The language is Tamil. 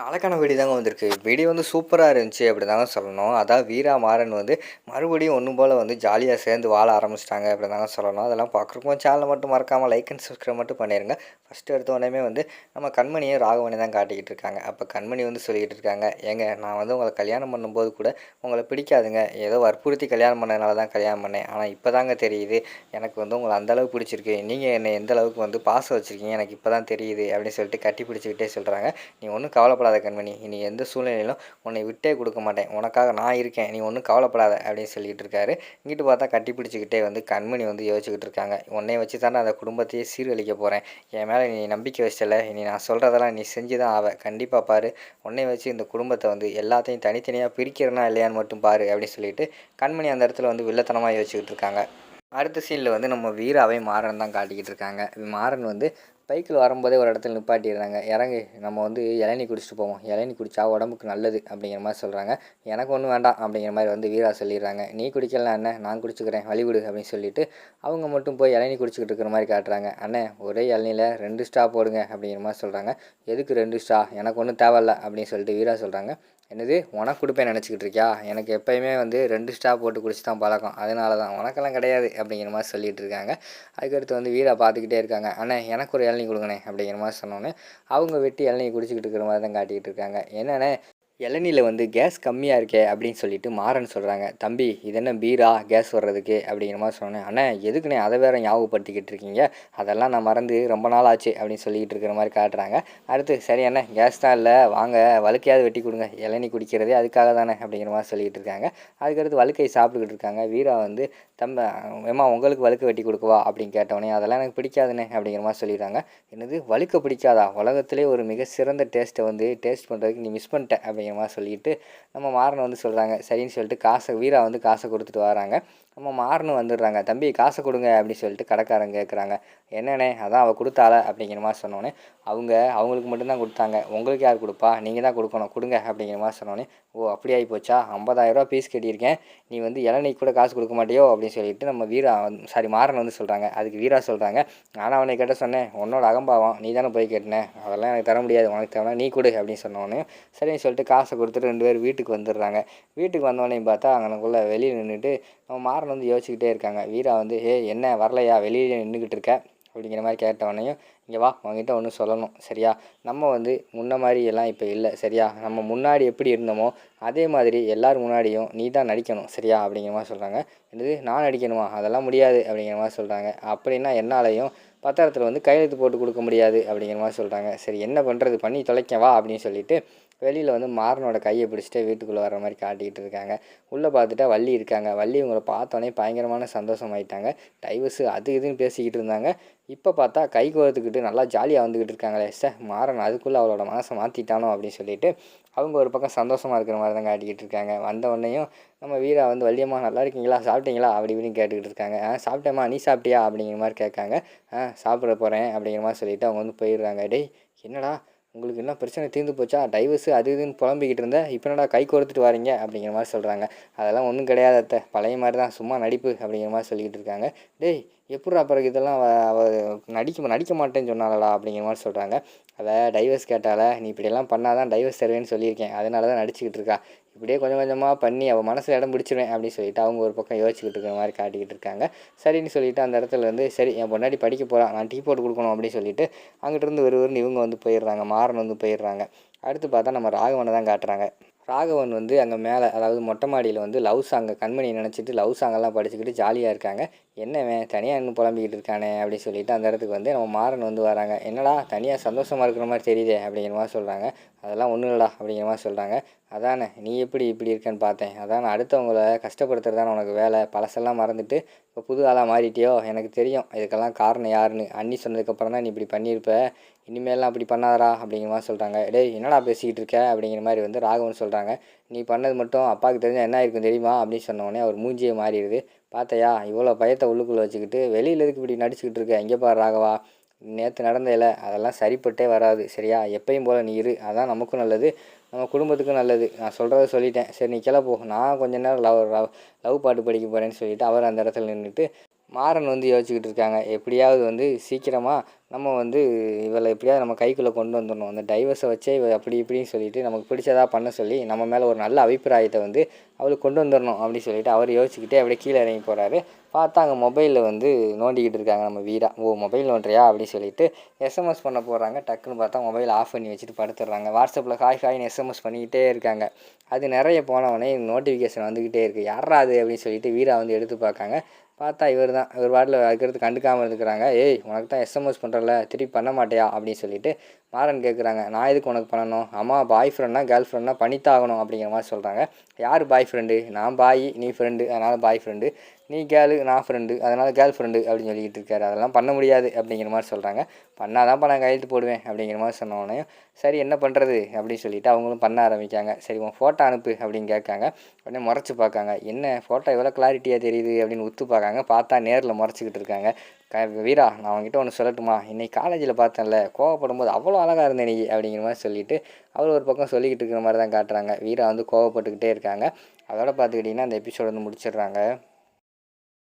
அழகான வீடியோ தாங்க வந்திருக்கு. வீடியோ வந்து சூப்பரா இருந்துச்சு அப்படிதாங்க சொல்லணும். அதான் வீரா, மாறன் வந்து மறுபடியும் ஒண்ணும் போல வந்து ஜாலியா சேர்ந்து வாழ ஆரம்பிச்சுட்டாங்க அப்படிதாங்க சொல்லணும். அதெல்லாம் பார்க்குறப்போ சேனலை மட்டும் மறக்காம லைக் அண்ட் சப்ஸ்கிரைப் மட்டும் பண்ணிருங்க. ஃபர்ஸ்ட் எடுத்த உடனே வந்து நம்ம கண்மணியும் ராகவனையும் தான் காட்டிக்கிட்டு இருக்காங்க. அப்போ கண்மணி வந்து சொல்லிக்கிட்டு இருக்காங்க, ஏங்க நான் வந்து உங்களை கல்யாணம் பண்ணும்போது கூட உங்களை பிடிக்காதுங்க. ஏதோ வற்புறுத்தி கல்யாணம் பண்ணதுனால தான் கல்யாணம் பண்ணேன். ஆனால் இப்போ தாங்க தெரியுது எனக்கு வந்து உங்களை அந்த அளவுக்கு பிடிச்சிருக்கு. நீங்கள் என்னை எந்த அளவுக்கு வந்து பாசம் வச்சுருக்கீங்க எனக்கு இப்போ தான் தெரியுது அப்படின்னு சொல்லிட்டு கட்டி பிடிச்சிக்கிட்டே சொல்கிறாங்க. நீ ஒன்றும் கவலைப்படாத கண்மணி, இனி எந்த சூழ்நிலையிலும் உன்னை விட்டே கொடுக்க மாட்டேன், உனக்காக நான் இருக்கேன், நீ ஒன்றும் கவலைப்படாத அப்படின்னு சொல்லிட்டு இருக்காரு. இங்கிட்டு பார்த்தா கட்டி பிடிச்சிக்கிட்டே வந்து கண்மணி வந்து யோசிச்சுக்கிட்டு இருக்காங்க, உன்னை வச்சு தானே அந்த குடும்பத்தையே சீரழிக்க போகிறேன், என் மேலே நீ நம்பிக்கை வச்சல, இனி நான் சொல்கிறதெல்லாம் நீ செஞ்சு தான் ஆவ, கண்டிப்பாக பாரு, உன்னை வச்சு இந்த குடும்பத்தை வந்து எல்லாத்தையும் தனித்தனியாக பிரிக்கிறனா இல்லையான்னு மட்டும் பாரு அப்படின்னு சொல்லிட்டு கண்மணி அந்த இடத்துல வந்து வில்லத்தனமாக யோசிச்சுக்கிட்டு இருக்காங்க. அடுத்த சீனில் வந்து நம்ம வீராவை மாறன் தான் காட்டிக்கிட்டு இருக்காங்க. மாறன் வந்து பைக்கில் வரும்போதே ஒரு இடத்துல நிப்பாட்டிடுறாங்க. இறங்கு, நம்ம வந்து இளநீ குடிச்சிட்டு போவோம், இளநீ குடித்தா உடம்புக்கு நல்லது அப்படிங்கிற மாதிரி சொல்கிறாங்க. எனக்கு ஒன்றும் வேண்டாம் அப்படிங்கிற மாதிரி வந்து வீரா சொல்லிடுறாங்க. நீ குடிக்கலாம் அண்ணே, நான் குடிச்சுக்கிறேன், வழிவிடு அப்படின்னு சொல்லிட்டு அவங்க மட்டும் போய் இளநீ குடிச்சிக்கிட்டு இருக்கிற மாதிரி காட்டுறாங்க. அண்ணே ஒரே இளநியில் 2 ஸ்ட்ரா போடுங்க அப்படிங்கிற மாதிரி சொல்கிறாங்க. எதுக்கு 2 ஸ்ட்ரா, எனக்கு ஒன்றும் தேவையில்ல அப்படின்னு சொல்லிட்டு வீரா சொல்கிறாங்க. என்னது உனக்கு கொடுப்பேன் நினச்சிக்கிட்டு இருக்கியா, எனக்கு எப்போயுமே வந்து 2 ஸ்ட்ரா போட்டு குடிச்சு தான் பழக்கம், அதனால தான், உனக்கெல்லாம் கிடையாது அப்படிங்கிற மாதிரி சொல்லிகிட்டு இருக்காங்க. அதுக்கடுத்து வந்து வீரா பார்த்துக்கிட்டே இருக்காங்க. அண்ணே எனக்கு ஒரு இளநீ கொடுங்கண்ணே அப்படிங்கிற மாதிரி சொன்னோன்னே அவங்க வெட்டி இளநீ குடிச்சிக்கிட்டு இருக்கிற மாதிரி தான் காட்டிக்கிட்டு இருக்காங்க. என்னண்ணே இளநியில் வந்து கேஸ் கம்மியாக இருக்கே அப்படின்னு சொல்லிட்டு மாறன் சொல்கிறாங்க. தம்பி இது என்ன பீரா கேஸ் வர்றதுக்கு அப்படிங்கிற மாதிரி சொன்னேன். அண்ணே எதுக்குண்ணே அதை வேறு ஞாபகப்படுத்திக்கிட்டு இருக்கீங்க, அதெல்லாம் நான் மறந்து ரொம்ப நாள் ஆச்சு அப்படின்னு சொல்லிக்கிட்டு இருக்கிற மாதிரி காட்டுறாங்க. அடுத்து சரி அண்ணே கேஸ் தான் இல்லை, வாங்க வழுக்கையாவது வெட்டி கொடுங்க, இளநீ குடிக்கிறதே அதுக்காக தானே அப்படிங்கிற மாதிரி சொல்லிக்கிட்டு இருக்காங்க. அதுக்கடுத்து வழுக்கை சாப்பிட்டுக்கிட்டு இருக்காங்க. வீரா வந்து தம்ப ஏம்மா உங்களுக்கு வழுக்க வெட்டி கொடுக்கவா அப்படின்னு கேட்டவொடனே அதெல்லாம் எனக்கு பிடிக்காதுண்ணே அப்படிங்கிற மாதிரி சொல்லிடுறாங்க. என்னது வழுக்க பிடிக்காதா, உலகத்திலே ஒரு மிக சிறந்த டேஸ்ட்டை வந்து டேஸ்ட் பண்ணுறதுக்கு நீ மிஸ் பண்ணிட்ட அப்படிங்கிற மாதிரி சொல்லிட்டு நம்ம மாறனை வந்து சொல்கிறாங்க. சரின்னு சொல்லிட்டு வீரா வந்து காசை கொடுத்துட்டு வராங்க. நம்ம மாறனும் வந்துடுறாங்க. தம்பி காசை கொடுங்க அப்படின்னு சொல்லிட்டு கடைக்காரங்க கேட்குறாங்க. என்னண்ணே அதான் அவள் கொடுத்தால அப்படிங்கிற மாதிரி சொன்னோன்னே அவங்களுக்கு மட்டும்தான் கொடுத்தாங்க, உங்களுக்கு யார் கொடுப்பா, நீங்கள் தான் கொடுக்கணும், கொடுங்க அப்படிங்கிற மாதிரி சொன்னோன்னே ஓ அப்படி ஆகி போச்சா, 50,000 பீஸ் கட்டியிருக்கேன், நீ வந்து இளநீக்கு கூட காசு கொடுக்க மாட்டியோ அப்படின்னு சொல்லிட்டு நம்ம வீரா மாறன் வந்து சொல்கிறாங்க. அதுக்கு வீரா சொல்கிறாங்க, நானும் அவனை கேட்ட சொன்னேன், உன்னோட அகம்பாவம், நீ தானே போய் கேட்டினேன், அதெல்லாம் எனக்கு தர முடியாது, உனக்கு தேவை நீ கொடு அப்படின்னு சொன்னோன்னே சரின்னு சொல்லிட்டு காசை கொடுத்துட்டு 2 பேர் வீட்டுக்கு வந்துடுறாங்க. வீட்டுக்கு வந்தோடனே பார்த்தா அங்கனக்குள்ளே வெளியே நின்றுட்டு நம்ம மாறன் வந்து யோசிச்சுக்கிட்டே இருக்காங்க. வீரா வந்து என்ன வரலையா, வெளியே நின்றுக்கிட்டு இருக்க அப்படிங்கிற மாதிரி கேட்டவொடனையும், இங்கே வா உங்ககிட்ட ஒன்று சொல்லணும் சரியா, நம்ம வந்து முன்ன மாதிரி எல்லாம் இப்போ இல்லை சரியா, நம்ம முன்னாடி எப்படி இருந்தோமோ அதே மாதிரி எல்லோரும் முன்னாடியும் நீ தான் நடிக்கணும் சரியா அப்படிங்கிற மாதிரி சொல்கிறாங்க. என்னது நான் நடிக்கணுமா, அதெல்லாம் முடியாது அப்படிங்கிற மாதிரி சொல்கிறாங்க. அப்படின்னா என்னாலையும் பத்திரத்தில் வந்து கையெழுத்து போட்டு கொடுக்க முடியாது அப்படிங்கிற மாதிரி சொல்கிறாங்க. சரி என்ன பண்ணுறது, பண்ணி தொலைக்கவா அப்படின்னு சொல்லிட்டு வெளியில் வந்து மாறனோட கையை பிடிச்சிட்டு வீட்டுக்குள்ளே வர மாதிரி காட்டிக்கிட்டு இருக்காங்க. உள்ளே பார்த்துட்டா வள்ளி இருக்காங்க. வள்ளி இவங்களை பார்த்தோன்னே பயங்கரமான சந்தோஷமாயிட்டாங்க. டைவர்ஸு அது இதுன்னு பேசிக்கிட்டு இருந்தாங்க. இப்போ பார்த்தா கை கோர்த்துக்கிட்டு நல்லா ஜாலியாக வந்துக்கிட்டு இருக்காங்களே, மாறன் அதுக்குள்ளே அவளோட மனசை மாற்றிட்டானோ அப்படின்னு சொல்லிட்டு அவங்க ஒரு பக்கம் சந்தோஷமாக இருக்கிற மாதிரி தான் காட்டிக்கிட்டு இருக்காங்க. வந்த உடனேயும் நம்ம வீரா வந்து வள்ளியம்மா நல்லா இருக்கீங்களா, சாப்பிட்டீங்களா அப்படி இப்படின்னு கேட்டுக்கிட்டு இருக்காங்க. சாப்பிட்டேம்மா, நீ சாப்பிட்டியா அப்படிங்கிற மாதிரி கேட்காங்க. சாப்பிட போகிறேன் அப்படிங்கிற மாதிரி சொல்லிவிட்டு அவங்க வந்து போயிடுறாங்க. டேய் என்னடா உங்களுக்கு என்ன பிரச்சனை தீர்ந்து போச்சா, டைவர்ஸு அது இதுன்னு புலம்பிக்கிட்டு இருந்தேன், இப்போ என்னடா கை கோர்த்துட்டு வரீங்க அப்படிங்கிற மாதிரி சொல்கிறாங்க. அதெல்லாம் ஒன்றும் கிடையாது அத்தை, பழைய மாதிரி தான், சும்மா நடிப்பு அப்படிங்கிற மாதிரி சொல்லிக்கிட்டு இருக்காங்க. டேய் எப்பட்றா பிறகு இதெல்லாம் நடிக்க மாட்டேன்னு சொன்னாலடா அப்படிங்கிற மாதிரி சொல்கிறாங்க. அவள் டைவர்ஸ் கேட்டால, நீ இப்படியெல்லாம் பண்ணாதான் டைவர்ஸ் தருவேன்னு சொல்லியிருக்கேன், அதனால தான் நடிச்சிக்கிட்டு இருக்கா, இப்படியே கொஞ்சம் கொஞ்சமாக பண்ணி அவள் மனசில் இடம் பிடிச்சிருவேன் அப்படின்னு சொல்லிட்டு அவங்க ஒரு பக்கம் யோசிச்சுக்கிட்டு இருக்கிற மாதிரி காட்டிக்கிட்டு இருக்காங்க. சரின்னு சொல்லிட்டு அந்த இடத்துல வந்து சரி என் பொண்டாட்டி படிக்க போகிறான், நான் டீ போட்டு கொடுக்கணும் அப்படின்னு சொல்லிட்டு அங்கிட்டிருந்து ஒருவருன்னு இவங்க வந்து போயிடுறாங்க. மாறன் வந்து போயிடுறாங்க. அடுத்து பார்த்தா நம்ம ராகவனை தான் காட்டுறாங்க. ராகவன் வந்து அங்கே மேலே அதாவது மொட்டை மாடியில் வந்து லவ் சாங்கை கண்மணி நினச்சிட்டு லவ் சாங்கெல்லாம் படிச்சுக்கிட்டு ஜாலியாக இருக்காங்க. என்னவன் தனியாக இன்னும் புலம்பிக்கிட்டு இருக்கானே அப்படின்னு சொல்லிட்டு அந்த இடத்துக்கு வந்து நம்ம மாறன் வந்து வராங்க. என்னடா தனியாக சந்தோஷமாக இருக்கிற மாதிரி தெரியுதே அப்படிங்கிற மாதிரி சொல்கிறாங்க. அதெல்லாம் ஒன்றும் இல்லடா அப்படிங்கிற மாதிரி சொல்கிறாங்க. அதானே நீ எப்படி இப்படி இருக்கேன்னு பார்த்தேன், அதானே அடுத்தவங்கள கஷ்டப்படுத்துறது தானே உனக்கு வேலை, பழசெல்லாம் மறந்துட்டு இப்போ புது ஆளாக மாறிட்டியோ, எனக்கு தெரியும் இதுக்கெல்லாம் காரணம் யாருன்னு, அண்ணி சொன்னதுக்கப்புறம் தான் நீ இப்படி பண்ணியிருப்ப, இனிமேலாம் அப்படி பண்ணாதடா அப்படிங்கிற மாதிரி சொல்கிறாங்க. டேய் என்னடா பேசிக்கிட்டு இருக்க அப்படிங்கிற மாதிரி வந்து ராகவன் சொல்கிறாங்க. நீ பண்ணது மட்டும் அப்பாவுக்கு தெரிஞ்சால் என்ன ஆயிருக்கும் தெரியுமா அப்படின்னு சொன்னோடனே அவர் மூஞ்சியே மாறிடுது. பார்த்தையா இவ்வளோ பயத்தை உள்ளுக்குள்ளே வச்சுக்கிட்டு வெளியில் எதுக்கு இப்படி நடிச்சுக்கிட்டு இருக்க, எங்கே பாரு ராகவா, நேற்று நடந்ததில்ல அதெல்லாம் சரிப்பட்டே வராது சரியா, எப்பயும் போல் நீ இரு, அதான் நமக்கும் நல்லது, நம்ம குடும்பத்துக்கும் நல்லது, நான் சொல்கிறத சொல்லிட்டேன், சரி நீ கிளப்போ, நான் கொஞ்ச நேரம் லவ் பாட்டு படிக்க போகிறேன்னு சொல்லிவிட்டு அவர் அந்த இடத்துல நின்றுட்டு மாறன் வந்து யோசிச்சுக்கிட்டு இருக்காங்க. எப்படியாவது வந்து சீக்கிரமாக நம்ம வந்து இவளை எப்படியாவது நம்ம கைக்குள்ளே கொண்டு வந்துடணும். அந்த டைவர்ஸை வச்சே இவ அப்படி இப்படின்னு சொல்லிட்டு நமக்கு பிடிச்சதா பண்ண சொல்லி நம்ம மேலே ஒரு நல்ல அபிப்பிராயத்தை வந்து அவளுக்கு கொண்டு வந்துடணும் அப்படின்னு சொல்லிட்டு அவர் யோசிச்சுக்கிட்டே அப்படியே கீழே இறங்கி போகிறாரு. பார்த்தா அங்கே மொபைலில் வந்து நோண்டிக்கிட்டு இருக்காங்க நம்ம வீரா. ஓ மொபைல் நோண்டுறியா அப்படின்னு சொல்லிட்டு எஸ்எம்எஸ் பண்ண போகிறாங்க. டக்குன்னு பார்த்தா மொபைல் ஆஃப் பண்ணி வச்சுட்டு படுத்துடுறாங்க. வாட்ஸ்அப்பில் ஹாய்னு எஸ்எம்எஸ் பண்ணிக்கிட்டே இருக்காங்க. அது நிறைய போனவொடனே நோட்டிஃபிகேஷன் வந்துக்கிட்டே இருக்குது. யாரா அது அப்படின்னு சொல்லிட்டு வீரா வந்து எடுத்து பார்க்காங்க. பார்த்தா இவர் தான். இவர் பாட்டில் அதுக்கடுத்து கண்டுக்காமல் இருக்கிறாங்க. ஏய் உனக்கு தான் எஸ்எம்எஸ் பண்ணுறல திருப்பி பண்ண மாட்டியா அப்படின்னு சொல்லிட்டு மாறன் கேட்குறாங்க. நான் எதுக்கு உனக்கு பண்ணணும்? அம்மா பாய் ஃப்ரெண்ட்னா கேர்ள் ஃப்ரெண்ட்னா பண்ணித்தாகணும் அப்படிங்கிற மாதிரி சொல்கிறாங்க. யார் பாய் ஃப்ரெண்டு? நான் பாய் நீ ஃப்ரெண்டு அதனால் பாய் ஃப்ரெண்டு, நீ கேர்ளு நான் ஃப்ரெண்டு அதனால் கேர்ள் ஃப்ரெண்டு அப்படின்னு சொல்லிக்கிட்டு இருக்காரு. அதெல்லாம் பண்ண முடியாது அப்படிங்கிற மாதிரி சொல்கிறாங்க. பண்ணாதான்ப்பா நான் கையெழுத்து போடுவேன் அப்படிங்கிற மாதிரி சொன்னோடனே சரி என்ன பண்ணுறது அப்படின்னு சொல்லிட்டு அவங்களும் பண்ண ஆரம்பிக்காங்க. சரி உன் ஃபோட்டோ அனுப்பு அப்படின்னு கேட்காங்க. உடனே முறைச்சி பார்க்காங்க. என்ன ஃபோட்டோ எவ்வளோ கிளாரிட்டியாக தெரியுது அப்படின்னு உத்து பார்க்காங்க. பார்த்தா நேரில் முறைச்சிக்கிட்டு இருக்காங்க. வீரா நான் அவங்ககிட்ட ஒன்று சொல்லட்டுமா? இன்னைக்கு காலேஜில் பார்த்தேன்ல கோவப்படும் போது அவ்வளோ அழகாக இருந்தேன் நீ அப்படிங்கிற மாதிரி சொல்லிவிட்டு அவர் ஒரு பக்கம் சொல்லிக்கிட்டு இருக்கிற மாதிரி தான் காட்டுறாங்க. வீரா வந்து கோவப்பட்டுக்கிட்டே இருக்காங்க. அதோட பார்த்துக்கிட்டிங்கன்னா அந்த எபிசோடு வந்து முடிச்சிடுறாங்க.